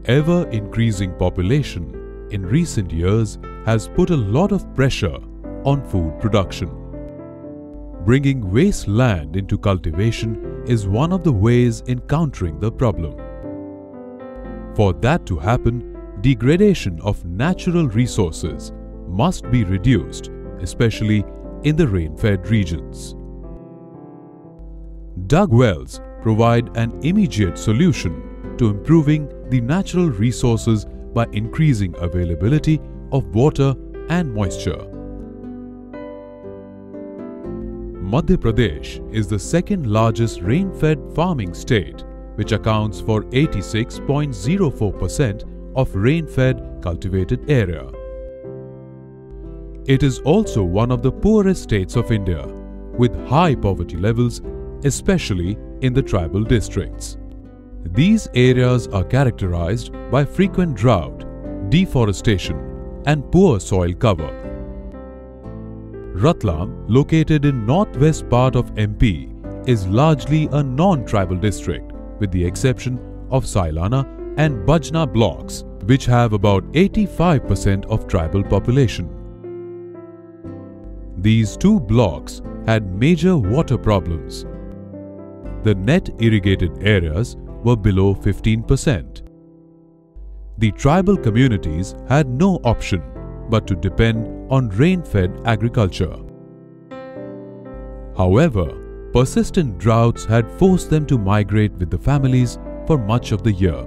ever-increasing population in recent years has put a lot of pressure on food production. Bringing waste land into cultivation is one of the ways in countering the problem. For that to happen, degradation of natural resources must be reduced, especially in the rain-fed regions. Dugwells provide an immediate solution to improving the natural resources by increasing availability of water and moisture. Madhya Pradesh is the second largest rain-fed farming state, which accounts for 86.04% of rain-fed cultivated area. It is also one of the poorest states of India, with high poverty levels, especially in the tribal districts. These areas are characterized by frequent drought, deforestation, and poor soil cover. Ratlam, located in northwest part of MP, is largely a non-tribal district, with the exception of Sailana and Bajna blocks, which have about 85% of tribal population. These two blocks had major water problems. The net irrigated areas were below 15%. The tribal communities had no option but to depend on rain-fed agriculture. However, persistent droughts had forced them to migrate with the families for much of the year.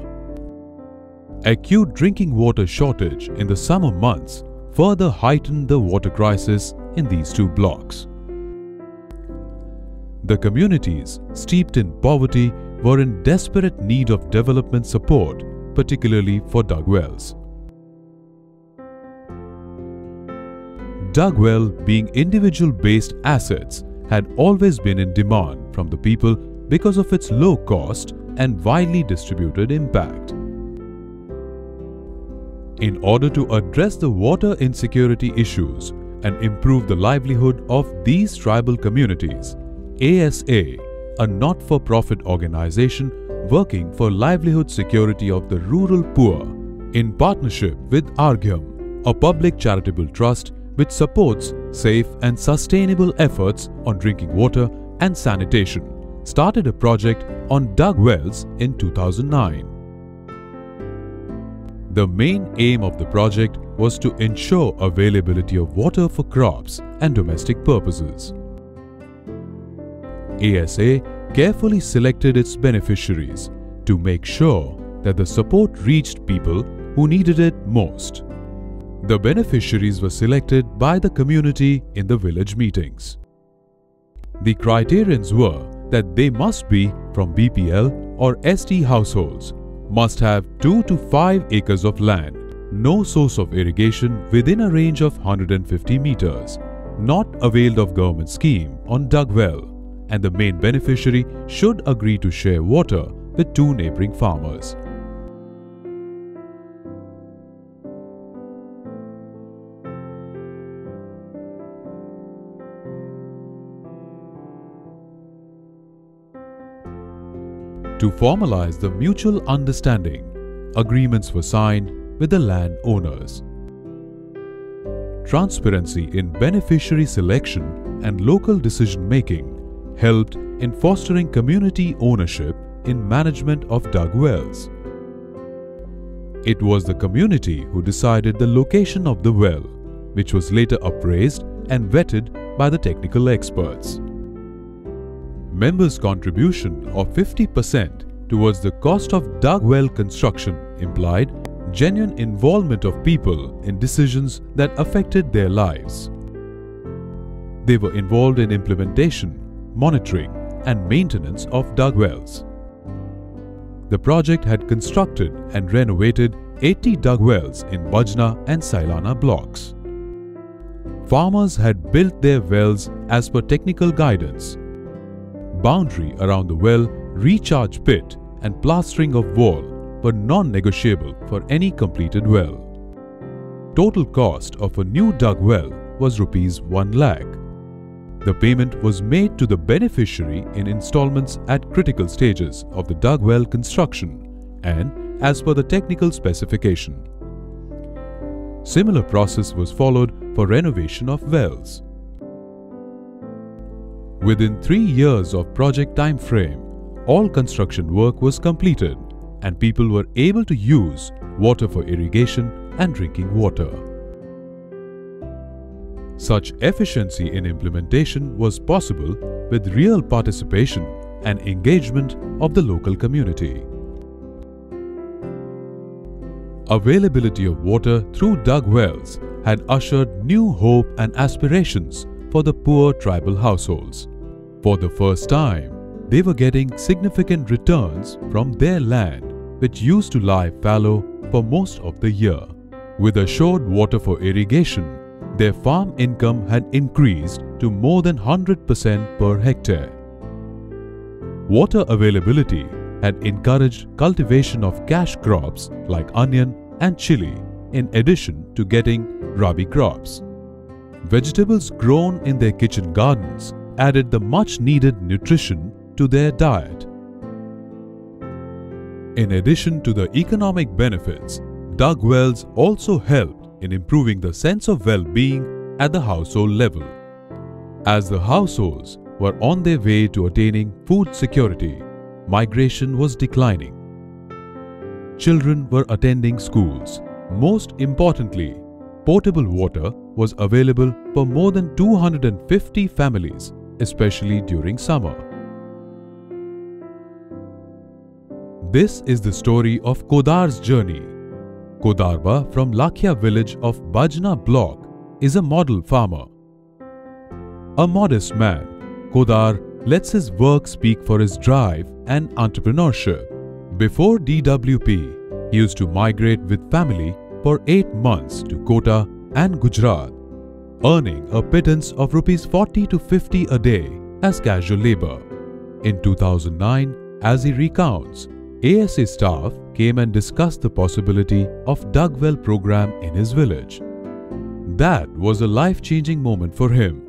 Acute drinking water shortage in the summer months further heightened the water crisis in these two blocks. The communities steeped in poverty were in desperate need of development support, particularly for Dugwells. Dugwell, being individual-based assets, had always been in demand from the people because of its low cost and widely distributed impact. In order to address the water insecurity issues and improve the livelihood of these tribal communities, ASA, a not-for-profit organization working for livelihood security of the rural poor, in partnership with Argyam, a public charitable trust which supports safe and sustainable efforts on drinking water and sanitation, started a project on Dugwells in 2009. The main aim of the project was to ensure availability of water for crops and domestic purposes. ASA carefully selected its beneficiaries to make sure that the support reached people who needed it most. The beneficiaries were selected by the community in the village meetings. The criterions were that they must be from BPL or ST households, must have 2 to 5 acres of land, no source of irrigation within a range of 150 meters, not availed of government scheme on Dugwell, and the main beneficiary should agree to share water with 2 neighboring farmers. To formalize the mutual understanding, agreements were signed with the landowners. Transparency in beneficiary selection and local decision-making helped in fostering community ownership in management of Dugwells. It was the community who decided the location of the well, which was later appraised and vetted by the technical experts. Members' contribution of 50% towards the cost of Dugwell construction implied genuine involvement of people in decisions that affected their lives. They were involved in implementation, monitoring, and maintenance of Dugwells. The project had constructed and renovated 80 Dugwells in Bajna and Sailana blocks. Farmers had built their wells as per technical guidance. Boundary around the well, recharge pit, and plastering of wall were non-negotiable for any completed well. Total cost of a new Dugwell was ₹1 lakh. The payment was made to the beneficiary in installments at critical stages of the Dugwell construction, and as per the technical specification. Similar process was followed for renovation of wells. Within 3 years of project time frame, all construction work was completed and people were able to use water for irrigation and drinking water. Such efficiency in implementation was possible with real participation and engagement of the local community. Availability of water through Dugwells had ushered new hope and aspirations for the poor tribal households. For the first time, they were getting significant returns from their land, which used to lie fallow for most of the year. With assured water for irrigation, their farm income had increased to more than 100% per hectare. Water availability had encouraged cultivation of cash crops like onion and chili, in addition to getting rabi crops. Vegetables grown in their kitchen gardens added the much-needed nutrition to their diet. In addition to the economic benefits, Dugwells also helped in improving the sense of well-being at the household level. As the households were on their way to attaining food security, migration was declining. Children were attending schools. Most importantly, potable water was available for more than 250 families, especially during summer. This is the story of Kodar's journey. Kodarba from Lakhya village of Bajna block is a model farmer. A modest man, Kodar lets his work speak for his drive and entrepreneurship. Before DWP, he used to migrate with family for 8 months to Kota and Gujarat, earning a pittance of Rs 40 to 50 a day as casual labor. In 2009, as he recounts, ASA staff came and discussed the possibility of Dugwell program in his village. That was a life-changing moment for him.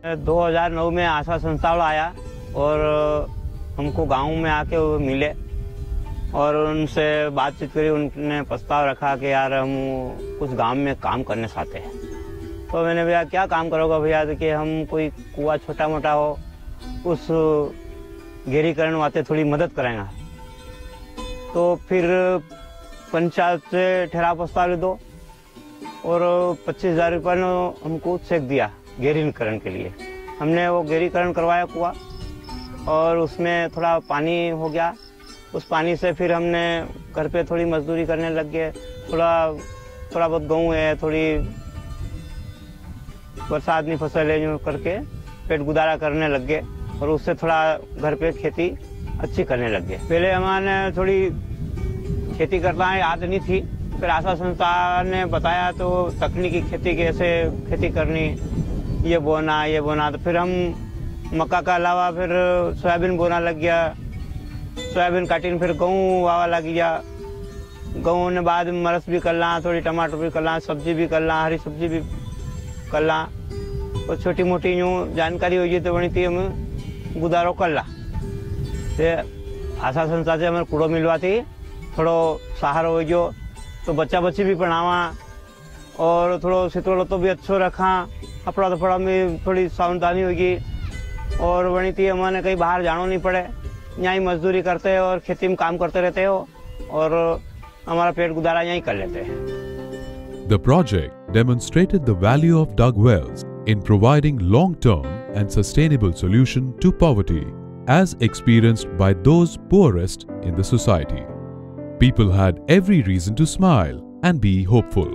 2009 में आशा संस्था वाला आया और हमको गांव में आके वो मिले और उनसे बातचीत करी। उन्होंने प्रस्ताव रखा कि यार हम कुछ गांव में काम करने चाहते हैं। तो मैंने भैया क्या काम करोगे भैया, कि हम कोई कुआं छोटा मोटा हो उस गहरीकरण वास्ते थोड़ी मदद करेंगे। तो फिर पंचायत से ठहराव प्रस्ताव ले दो और 25,000 रुपये ने हमको चेक दिया गहरीकरण के लिए। हमने वो गहरीकरण करवाया कुआं और उसमें थोड़ा पानी हो गया। उस पानी से फिर हमने घर पे थोड़ी मजदूरी करने लग गए। थोड़ा बहुत गेहूँ है, थोड़ी बरसात की फसल है, जो करके पेट गुजारा करने लग गए और उससे थोड़ा घर पे खेती अच्छी करने लग गए। पहले हमारे थोड़ी खेती करना याद नहीं थी, फिर आशा संस्था ने बताया तो तकनीकी खेती कैसे खेती करनी, ये बोना। तो फिर हम मक्का का अलावा फिर सोयाबीन बोना लग गया। सोयाबीन काटिन फिर गेहूँ वावा लग गया। गेहूँ ने बाद मरस भी कर ला, थोड़ी टमाटर भी कर ला, सब्जी भी कर ला, हरी सब्जी भी कर ला और छोटी मोटी यूँ जानकारी हुई तो बनी थी हम गुजारो कर ला। आशा संस्था से हमें कूड़ो मिलवा थी, थोड़ो सहारो हो गयो तो बच्चा बच्ची भी पढ़ावा और थोड़ो सितरो तो भी अच्छो रखा। कपड़ा दफड़ा में थोड़ी सावधानी होगी और बनी थी हमारे कहीं बाहर जाना नहीं पड़े, यहाँ ही मजदूरी करते और खेती में काम करते रहते हो और हमारा पेट गुजारा यहीं कर लेते हैं। The project demonstrated the value of Dugwells in providing long-term and sustainable solution to poverty as experienced by those poorest in the society. People had every reason to smile and be hopeful.